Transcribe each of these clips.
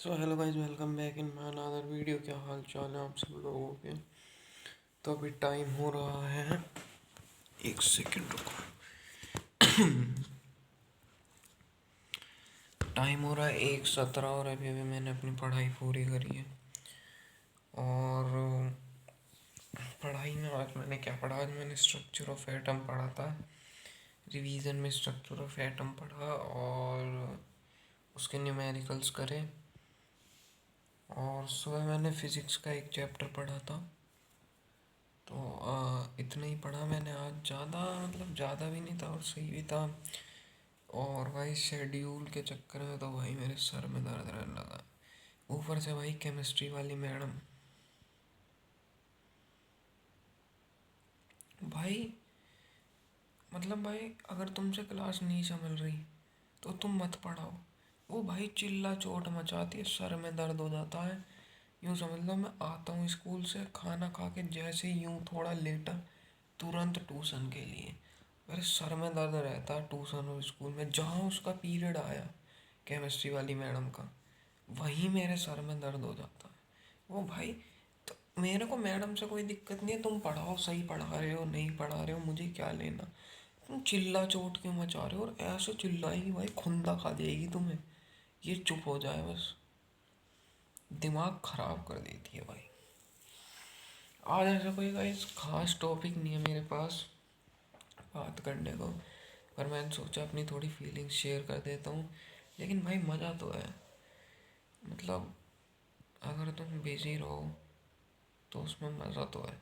So hello guys, welcome back in my another video. क्या हाल चाल है आप सब लोगों के। तो अभी टाइम हो रहा है, एक सेकंड रुको। टाइम हो रहा है 1:17 और अभी अभी मैंने अपनी पढ़ाई पूरी करी है। और पढ़ाई में आज मैंने क्या पढ़ा, आज मैंने स्ट्रक्चर ऑफ एटम पढ़ा था। रिवीजन में स्ट्रक्चर ऑफ एटम पढ़ा और उसके न्यूमेरिकल्स करे। और सुबह मैंने फिज़िक्स का एक चैप्टर पढ़ा था। तो इतना ही पढ़ा मैंने आज। ज़्यादा मतलब ज़्यादा भी नहीं था और सही भी था। और भाई शेड्यूल के चक्कर में तो भाई मेरे सर में दर्द रहने लगा। ऊपर से भाई केमिस्ट्री वाली मैडम, भाई मतलब भाई अगर तुमसे क्लास नहीं समझ रही तो तुम मत पढ़ाओ। वो भाई चिल्ला चोट मचाती है, सर में दर्द हो जाता है। यूँ समझ लो मैं आता हूँ स्कूल से, खाना खा के जैसे यूँ थोड़ा लेटा, तुरंत ट्यूशन के लिए। मेरे सर में दर्द रहता है ट्यूशन और स्कूल में। जहाँ उसका पीरियड आया केमिस्ट्री वाली मैडम का, वहीं मेरे सर में दर्द हो जाता है। वो भाई, तो मेरे को मैडम से कोई दिक्कत नहीं है, तुम पढ़ाओ, सही पढ़ा रहे हो नहीं पढ़ा रहे हो मुझे क्या लेना। तुम चिल्ला चोट क्यों मचा रहे हो, और ऐसे चिल्लाएगी भाई खुंदा खा जाएगी तुम्हें। ये चुप हो जाए बस, दिमाग खराब कर देती है भाई। आज ऐसा कोई गाइस खास टॉपिक नहीं है मेरे पास बात करने को, पर मैंने सोचा अपनी थोड़ी फीलिंग्स शेयर कर देता हूँ। लेकिन भाई मज़ा तो है। मतलब अगर तुम बिजी रहो तो उसमें मज़ा तो है।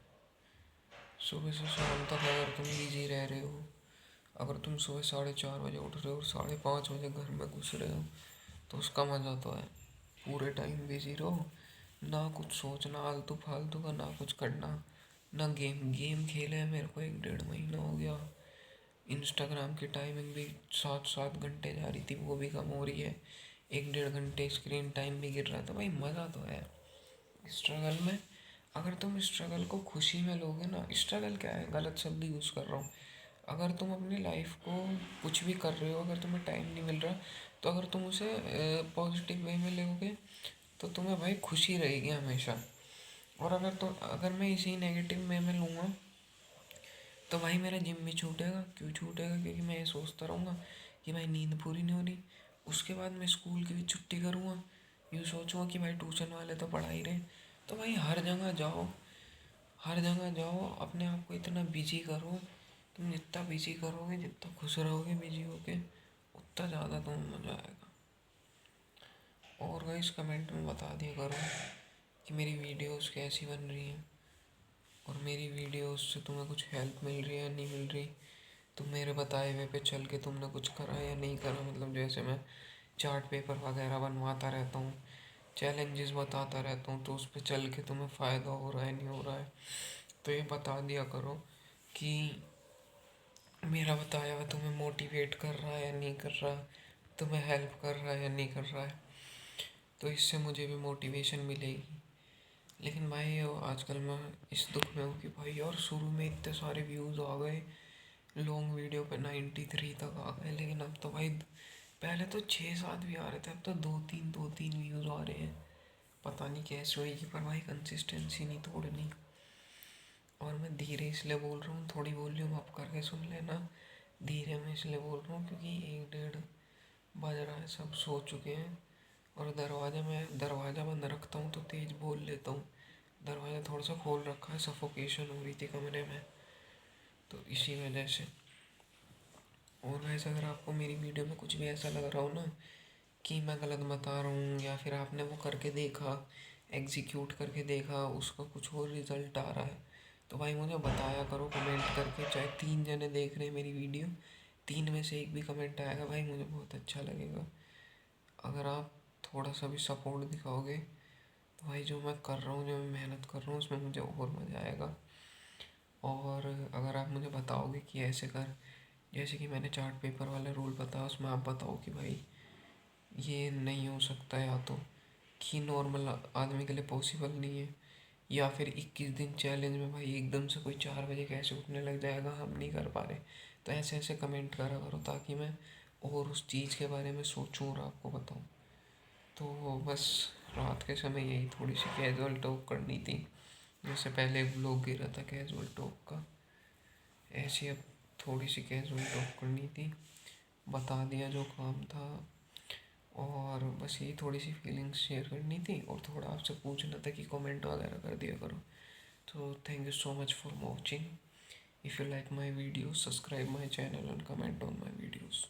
सुबह से शाम तक अगर तुम बिजी रह रहे हो, अगर तुम सुबह 4:30 बजे उठ रहे हो और 5:30 बजे घर में घुस रहे हो, तो उसका मज़ा तो है। पूरे टाइम बिजी रहो, ना कुछ सोचना आलतू फालतू का, ना कुछ करना, ना गेम गेम खेले मेरे को 1 डेढ़ महीना हो गया। इंस्टाग्राम की टाइमिंग भी 7 7 घंटे जा रही थी, वो भी कम हो रही है। 1 डेढ़ घंटे स्क्रीन टाइम भी गिर रहा था। भाई मज़ा तो है स्ट्रगल में। अगर तुम स्ट्रगल को खुशी में लोगे ना, स्ट्रगल क्या है, गलत शब्द यूज़ कर रहा हूँ। अगर तुम अपनी लाइफ को कुछ भी कर रहे हो, अगर तुम्हें टाइम नहीं मिल रहा, तो अगर तुम उसे पॉजिटिव वे में लोगे तो तुम्हें भाई खुशी रहेगी हमेशा। और अगर मैं इसी नेगेटिव वे में लूँगा तो भाई मेरा जिम भी छूटेगा। क्यों छूटेगा? क्योंकि मैं ये सोचता रहूँगा कि भाई नींद पूरी नहीं हो रही। उसके बाद मैं स्कूल की भी छुट्टी करूँगा, यूँ सोचूंगा कि भाई ट्यूशन वाले तो पढ़ा ही रहे। तो भाई हर जगह जाओ, हर जगह जाओ, अपने आप को इतना बिजी करो। तुम जितना बिजी करोगे, जितना खुश रहोगे बिजी होके, उतना ज़्यादा तुम्हें मज़ा आएगा। और भाई इस कमेंट में बता दिया करो कि मेरी वीडियोस कैसी बन रही हैं, और मेरी वीडियोस से तुम्हें कुछ हेल्प मिल रही है या नहीं मिल रही। तुम मेरे बताए हुए पे चल के तुमने कुछ करा या नहीं करा। मतलब जैसे मैं चार्ट पेपर वगैरह बनवाता रहता हूँ, चैलेंजेस बताता रहता हूँ, तो उस पर चल के तुम्हें फ़ायदा हो रहा है नहीं हो रहा है, तो ये बता दिया करो कि मेरा बताया हुआ तुम्हें मोटिवेट कर रहा है या नहीं कर रहा, तुम्हें हेल्प कर रहा है या नहीं कर रहा है। तो इससे मुझे भी मोटिवेशन मिलेगी। लेकिन भाई आजकल मैं इस दुख में हूँ कि भाई यार शुरू में इतने सारे व्यूज़ आ गए, लॉन्ग वीडियो पे 93 तक आ गए, लेकिन अब तो भाई पहले तो 6 7 भी आ रहे थे, अब तो 2 3 व्यूज़ आ रहे हैं। पता नहीं कैसे होगी, पर भाई कंसिस्टेंसी नहीं तोड़नी। और मैं धीरे इसलिए बोल रहा हूँ, थोड़ी वॉल्यूम अप करके सुन लेना। धीरे मैं इसलिए बोल रहा हूँ क्योंकि 1 डेढ़ बज रहा है, सब सो चुके हैं। और दरवाज़ा बंद रखता हूँ तो तेज़ बोल लेता हूँ। दरवाज़ा थोड़ा सा खोल रखा है, सफोकेशन हो रही थी कमरे में, तो इसी वजह से। और वैसे अगर आपको मेरी वीडियो में कुछ भी ऐसा लग रहा हो ना कि मैं गलत बता रहा हूँ, या फिर आपने वो करके देखा, एग्जीक्यूट करके देखा, उसका कुछ और रिज़ल्ट आ रहा है, तो भाई मुझे बताया करो कमेंट करके। चाहे 3 जने देख रहे हैं मेरी वीडियो, 3 में से 1 भी कमेंट आएगा भाई, मुझे बहुत अच्छा लगेगा। अगर आप थोड़ा सा भी सपोर्ट दिखाओगे तो भाई जो मैं कर रहा हूँ, जो मैं मेहनत कर रहा हूँ, उसमें मुझे और मज़ा आएगा। और अगर आप मुझे बताओगे कि ऐसे कर, जैसे कि मैंने चार्ट पेपर वाला रूल बताया, उसमें आप बताओ कि भाई ये नहीं हो सकता, या तो कि नॉर्मल आदमी के लिए पॉसिबल नहीं है, या फिर 21 दिन चैलेंज में भाई एकदम से कोई 4 बजे कैसे उठने लग जाएगा, हम नहीं कर पा रहे। तो ऐसे ऐसे कमेंट करा करो ताकि मैं और उस चीज़ के बारे में सोचूं और आपको बताऊं। तो बस रात के समय यही थोड़ी सी कैजुअल टॉक करनी थी। जैसे पहले एक ब्लॉग गिरा था कैजुअल टॉक का, ऐसी अब थोड़ी सी कैजुअल टॉक करनी थी। बता दिया जो काम था, और बस यही थोड़ी सी फीलिंग्स शेयर करनी थी, और थोड़ा आपसे पूछना था कि कमेंट वगैरह कर दिया करो। तो thank you so much for watching. If you like my videos, subscribe my channel and comment on my videos.